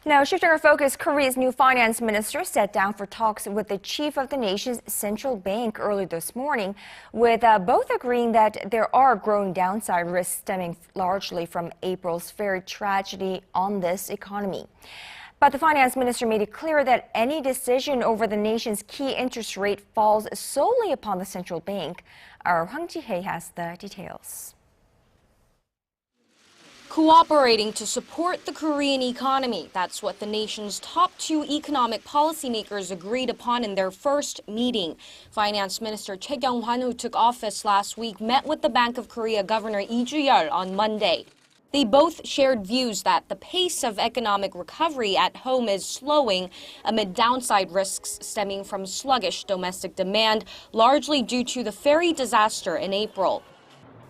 Now, shifting our focus, Korea's new finance minister sat down for talks with the chief of the nation's central bank early this morning, with both agreeing that there are growing downside risks stemming largely from April's ferry tragedy on this economy. But the finance minister made it clear that any decision over the nation's key interest rate falls solely upon the central bank. Our Hwang Ji-hye has the details. Cooperating to support the Korean economy. That's what the nation's top two economic policymakers agreed upon in their first meeting. Finance Minister Choi Kyung-hwan, who took office last week, met with the Bank of Korea Governor Ju-yeol on Monday. They both shared views that the pace of economic recovery at home is slowing amid downside risks stemming from sluggish domestic demand, largely due to the ferry disaster in April.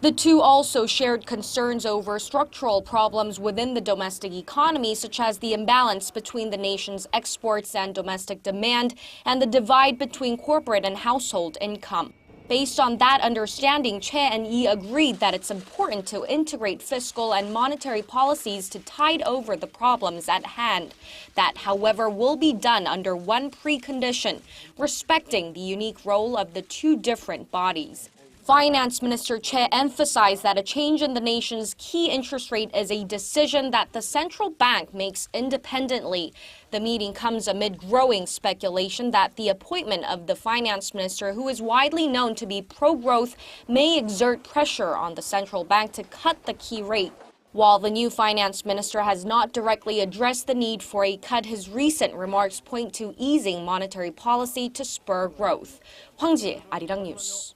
The two also shared concerns over structural problems within the domestic economy, such as the imbalance between the nation's exports and domestic demand, and the divide between corporate and household income. Based on that understanding, Choi and Yi agreed that it's important to integrate fiscal and monetary policies to tide over the problems at hand. That, however, will be done under one precondition: respecting the unique role of the two different bodies. Finance Minister Choi emphasized that a change in the nation's key interest rate is a decision that the central bank makes independently. The meeting comes amid growing speculation that the appointment of the finance minister, who is widely known to be pro-growth, may exert pressure on the central bank to cut the key rate. While the new finance minister has not directly addressed the need for a cut, his recent remarks point to easing monetary policy to spur growth. Hwang Ji-hye, Arirang News.